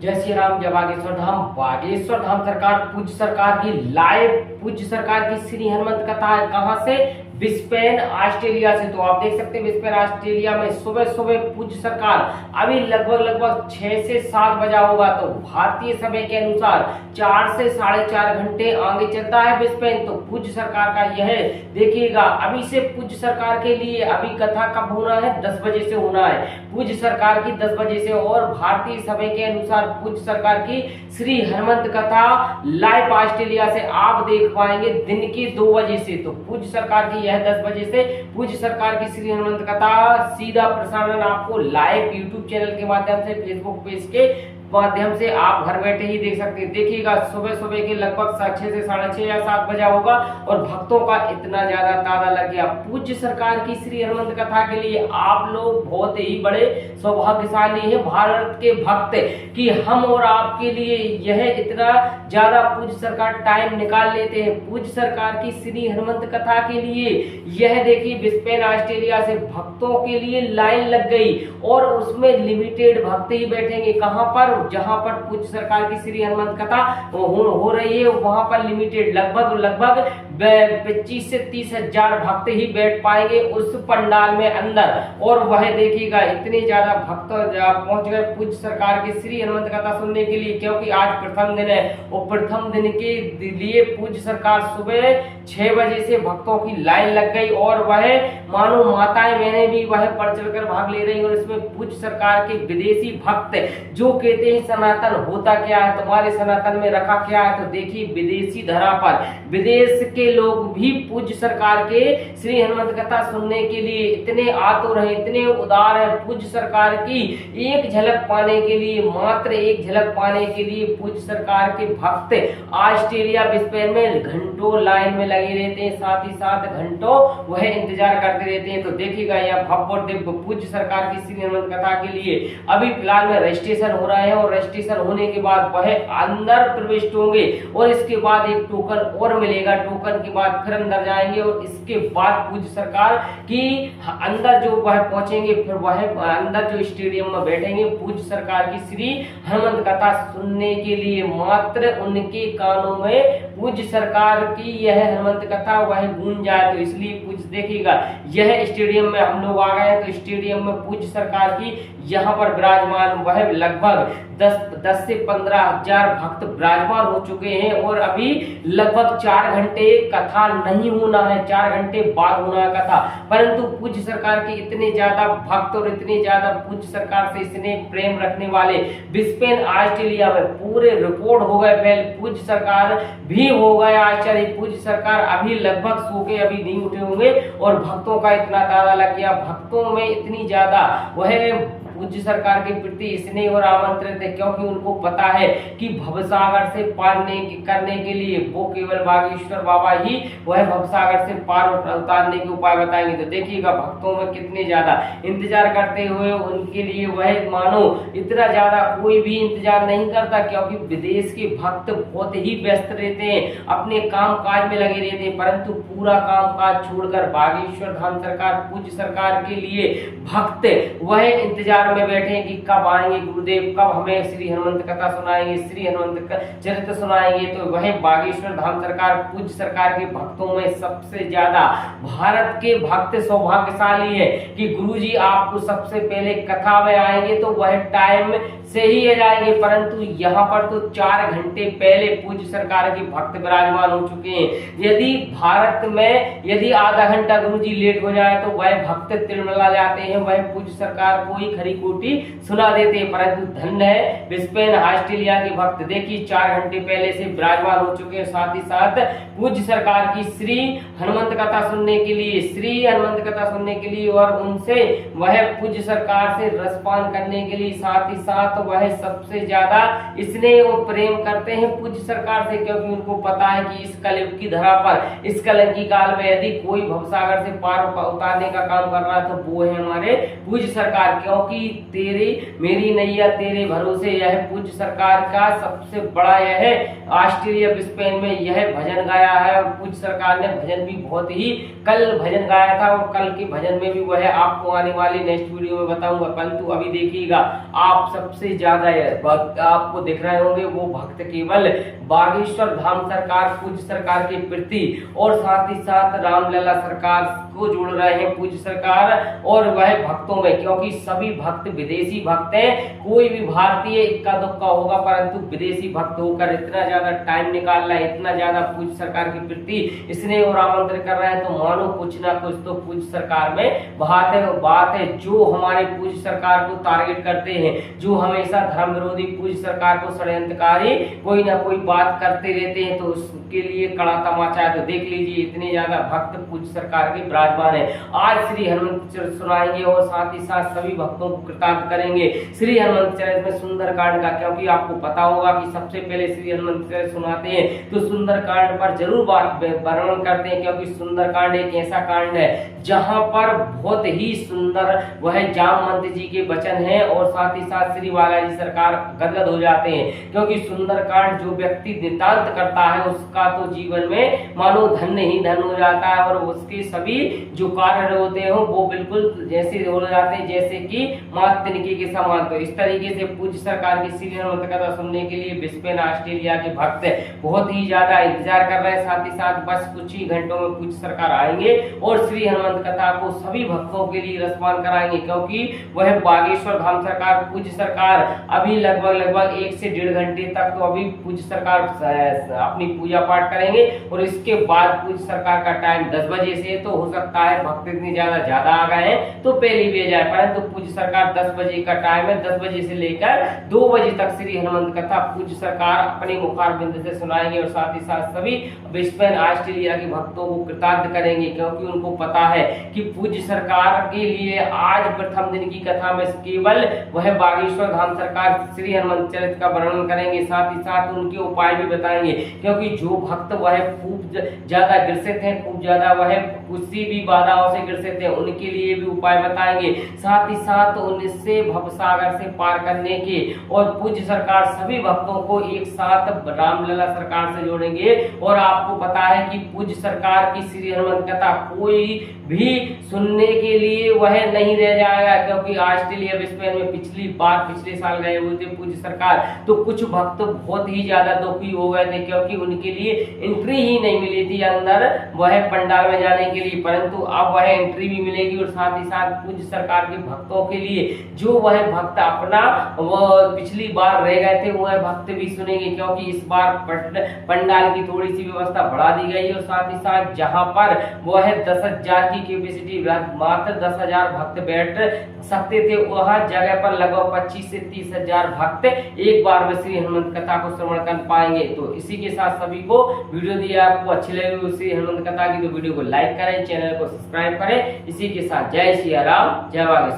जय श्री राम। जय बागेश्वर धाम। बागेश्वर धाम सरकार पूज्य सरकार की लाइव पूज्य सरकार की श्री हनुमंत कथा है। कहां से? ब्रिस्बेन ऑस्ट्रेलिया से। तो आप देख सकते हैं ब्रिस्बेन ऑस्ट्रेलिया में सुबह सुबह पूज्य सरकार अभी लगभग 6 से 7 बजा होगा। तो भारतीय समय के अनुसार 4 से 4.5 घंटे आगे चलता है ब्रिस्बेन। तो पूज्य सरकार का यह देखिएगा अभी से पूज्य सरकार के लिए अभी कथा कब होना है? 10 बजे से होना है पूज्य सरकार की 10 बजे से। और भारतीय समय के अनुसार पूज्य सरकार की श्री हनुमंत कथा लाइव ऑस्ट्रेलिया से आप देख पाएंगे दिन की 2 बजे से। तो पूज्य सरकार की 10 बजे से पूज्य सरकार की श्री हनुमंत कथा सीधा प्रसारण आपको लाइव यूट्यूब चैनल के माध्यम से, फेसबुक पेज के माध्यम से आप घर बैठे ही देख सकते हैं। देखिएगा सुबह सुबह के लगभग 6 से 6:30 या 7 बजा होगा और भक्तों का इतना ज्यादा तांता लग गया पूज्य सरकार की श्री हनुमंत कथा के लिए। आप लोग बहुत ही बड़े सौभाग्यशाली हैं भारत के भक्त कि हम और आपके लिए यह इतना ज्यादा पूज्य सरकार टाइम निकाल लेते हैं पूज्य सरकार की श्री हनुमंत कथा के लिए। यह देखिए ब्रिस्बेन ऑस्ट्रेलिया से भक्तों के लिए लाइन लग गई और उसमें लिमिटेड भक्त ही बैठेंगे। कहां पर? जहां पर पूज्य सरकार की श्री हनुमंत कथा हो रही है वहां पर लिमिटेड लगभग 25 से 30 हजार भक्त ही बैठ पाएंगे उस पंडाल में अंदर। और वह देखिएगा इतने ज्यादा भक्त पहुंच गए पूज्य सरकार की श्री हनुमंत कथा सुनने के लिए, क्योंकि आज प्रथम दिन है और प्रथम दिन के लिए पूज्य सरकार सुबह 6 बजे से भक्तों की लाइन लग गई और वह मानो माताएं बहनें भी वह बढ़ चढ़कर भाग ले रही। और इसमें पूज्य सरकार के विदेशी भक्त जो कहते हैं सनातन होता क्या है, तुम्हारे सनातन में रखा क्या है, तो देखिए विदेशी धरा पर विदेश के लोग भी पूज्य सरकार के श्री हनुमंत कथा सुनने के लिए इतने आतुर हैं, इतने उदार हैं। पूज्य सरकार की एक झलक पाने के लिए, मात्र एक झलक पाने के लिए पूज्य सरकार के भक्त ऑस्ट्रेलिया ब्रिस्बेन में घंटों लाइन में लगे रहते हैं, साथ ही साथ घंटों वह इंतजार करते रहते हैं। तो देखिएगा यह भव्य और दिव्य पूज्य सरकार की श्री हनुमंत कथा के लिए अभी फिलहाल में रजिस्ट्रेशन हो रहा है और रजिस्ट्रेशन होने के बाद वह अंदर प्रविष्ट होंगे और इसके बाद एक टोकन और मिलेगा। टोकन के बाद फिर अंदर जाएंगे और इसके बाद पूज्य सरकार की अंदर जो वह पहुंचेंगे, फिर वह अंदर जो स्टेडियम में बैठेंगे पूज्य सरकार की श्री हनुमंत कथा सुनने के लिए। मात्र उनके कानों में पूज्य सरकार की यह हनुमंत कथा वह गूंज जाए। तो इसलिए पूज्य देखिएगा यह स्टेडियम में हम लोग आ गए हैं। तो स्टेडियम में पूज्य सरकार की यहाँ पर विराजमान वह लगभग 10 से 15 हजार भक्त विराजमान हो चुके हैं और अभी लगभग 4 घंटे कथा नहीं होना है, 4 घंटे बाद होना है कथा। परंतु पूज्य सरकार के इतने ज्यादा भक्त और इतने ज्यादा पूज्य सरकार से इतने प्रेम रखने वाले ब्रिस्बेन ऑस्ट्रेलिया में पूरे रिकॉर्ड हो गए। पहले पूज्य सरकार भी हो गए आश्चर्य। पूज्य सरकार अभी लगभग सो के अभी नहीं उठे होंगे और भक्तों का इतना तांता लग गया, भक्तों में इतनी ज्यादा वह पूज्य सरकार के प्रति स्नेह और आमंत्रित है, क्योंकि उनको पता है कि भवसागर से पार करने के लिए वो केवल बागेश्वर बाबा ही वह भवसागर से पार उतारने के उपाय बताएंगे। तो देखिएगा भक्तों में कितने ज्यादा इंतजार करते हुए उनके लिए वह मानो इतना ज्यादा कोई भी इंतजार नहीं करता, क्योंकि विदेश के भक्त बहुत ही व्यस्त रहते हैं, अपने काम काज में लगे रहते हैं। परंतु पूरा काम काज छोड़कर बागेश्वर धाम सरकार पूज्य सरकार के लिए भक्त वह इंतजार में बैठे कि कब आएंगे गुरुदेव, कब हमें श्री हनुमंत कथा सुनाएंगे, श्री हनुमंत चरित्र सुनाएंगे। तो वह बागेश्वर धाम सरकार पूज्य सरकार के भक्तों में सबसे ज्यादा भारत के भक्त सौभाग्यशाली है कि गुरुजी आपको सबसे पहले कथा में आएंगे तो वह टाइम से ही आ जाएंगे। परंतु यहाँ पर तो 4 घंटे पहले पूज्य सरकार के भक्त विराजमान हो चुके हैं। यदि भारत में यदि आधा घंटा गुरुजी लेट हो जाए तो वह भक्त तिलमिला जाते हैं, वह पूज्य सरकार को ही खरी कोटी सुना देते हैं। परंतु धन्य है ब्रिस्बेन ऑस्ट्रेलिया के भक्त, देखिए 4 घंटे पहले से विराजमान हो चुके हैं, साथ ही साथ पूज्य सरकार की श्री हनुमंत कथा सुनने के लिए, श्री हनुमंत कथा सुनने के लिए और उनसे वह पूज्य सरकार से रसपान करने के लिए, साथ ही साथ वह सबसे ज्यादा स्नेह और प्रेम करते हैं पूज्य सरकार से, क्योंकि उनको पता है कि इस कलयुग की धरा पर, इस कलंकी काल में यदि कोई भवसागर से पार उतारने का काम कर रहा है तो वो है हमारे पूज्य सरकार। क्योंकि क्योंकि तेरी मेरी नैया तेरे भरोसे, यह पूज्य सरकार का सबसे बड़ा यह ऑस्ट्रेलिया ब्रिस्बेन में यह भजन गाया है। और पूज्य सरकार ने भजन भी बहुत ही कल भजन गाया था, और कल के भजन में भी वह आपको आने वाली नेक्स्ट वीडियो में बताऊंगा। परंतु अभी देखिएगा, आप सबसे ज्यादा भक्त आपको दिख रहे होंगे, वो भक्त केवल बागेश्वर धाम सरकार पूज्य सरकार के प्रति और साथ ही साथ रामलला सरकार को जोड़ रहे हैं पूज्य सरकार और वह भक्तों में, क्योंकि सभी भक्त विदेशी भक्त हैं। कोई भी भारतीय इक्का दुक्का होगा, परंतु विदेशी भक्त होकर इतना ज्यादा टाइम निकाल रहा है, इतना ज्यादा पूज्य सरकार के प्रति स्नेह और आमंत्रण कर रहा है, तो मानो कुछ ना कुछ तो पूज्य सरकार में बात है। जो हमारे पूज्य सरकार को टारगेट करते हैं, जो हमेशा धर्म विरोधी पूज्य सरकार को षड्यंत्रकारी कोई ना कोई बात करते रहते हैं, तो उसके लिए कड़ा तमाचा है। तो देख लीजिए, इतने ज्यादा भक्त पूज्य सरकार के विराजमान है। आज श्री हनुमंत चरित्र सुनाएंगे और साथ ही साथ सभी भक्तों को कृतार्थ करेंगे श्री हनुमंत चरित्र में सुंदरकांड का, क्योंकि आपको पता होगा कि सबसे पहले श्री हनुमंत चरित्र सुनाते हैं तो सुंदरकांड पर जरूर वर्णन करते हैं, क्योंकि सुंदरकांड एक ऐसा कांड है जहां पर बहुत ही सुंदर वह जामवंत जी के वचन है और साथ ही साथ श्री बालाजी सरकार गदगद हो जाते हैं, क्योंकि सुंदरकांड जो व्यक्ति नितांत करता है उसका तो जीवन में मानो धन ही धन हो जाता है, और उसके सभी जो कार्य होते हैं वो बिल्कुल जैसे हो जाते हैं जैसे कि मात तिनके के समान। तो इस तरीके से पूज्य सरकार की श्री हनुमंत कथा सुनने के लिए ब्रिस्बेन ऑस्ट्रेलिया के भक्त बहुत ही ज्यादा इंतजार कर रहे हैं। साथ ही साथ बस कुछ ही घंटों में पूज्य सरकार आएंगे और श्री हनुमंत कथा को सभी भक्तों के लिए रसपान कराएंगे, क्योंकि वह बागेश्वर धाम सरकार पूज्य सरकार अभी लगभग 1 से 1.5 घंटे तक तो अभी पूज्य सरकार अपनी पूजा पाठ करेंगे, और इसके बाद पूज्य सरकार का टाइम 10 बजे से, तो हो सकता है भक्त इतने ज्यादा आ गए हैं तो पहले भी आ जाए, परंतु पूज्य सरकार 10 बजे का टाइम है। 10 बजे से लेकर 2 बजे तक श्री हनुमंत कथा पूज्य सरकार अपने मुखारबिंद से सुनाएंगे, और साथ ही साथ सभी ब्रिस्बेन ऑस्ट्रेलिया के भक्तों को कृतार्थ करेंगे, क्योंकि उनको पता है कि पूज्य सरकार के लिए आज प्रथम दिन की कथा में केवल वह बागेश्वर धाम सरकार श्री हनुमंत चरित्र का वर्णन करेंगे, साथ ही साथ उनके उपाय भी बताएंगे, क्योंकि जो भक्त वह खूब ज्यादा ग्रसित हैं, खूब ज्यादा वह किसी भी बाधाओं से ग्रसित हैं, उनके लिए भी उपाय बताएंगे, साथ ही साथ उनसे भवसागर से पार करने के, और पूज्य सरकार सभी भक्तों को एक साथ रामलला सरकार से जोड़ेंगे। और आपको पता है कि पूज्य सरकार की श्री हनुमंत कथा कोई भी सुनने के लिए वह नहीं रह जाएगा, क्योंकि ऑस्ट्रेलिया ब्रिस्बेन में पिछले साल गए हुए थे पूज्य सरकार, तो कुछ भक्त बहुत ही ज्यादा दुखी हो गए थे, क्योंकि उनके लिए एंट्री ही नहीं मिली थी अंदर वह पंडाल में जाने के लिए, परंतु अब वह एंट्री भी मिलेगी। और साथ ही साथ पूज्य सरकार के भक्तों के लिए जो वह भक्त अपना पिछली बार रह गए थे वह भक्त भी सुनेंगे, क्योंकि इस बार पंडाल की थोड़ी सी व्यवस्था बढ़ा दी गई, और साथ ही साथ जहां पर वह 10,000 की कैपेसिटी मात्र 10,000 भक्त बैठ सकते थे, वह जगह पर लगभग 25 से 30,000 भक्त एक बार में श्री हनुमंत कथा को श्रवण कर पाएंगे। तो इसी के साथ सभी को वीडियो दी आपको अच्छी लगी श्री हनुमंत कथा की, तो वीडियो को लाइक करें, चैनल को सब्सक्राइब करें। इसी के साथ जय श्री राम, जय बागेश्वर।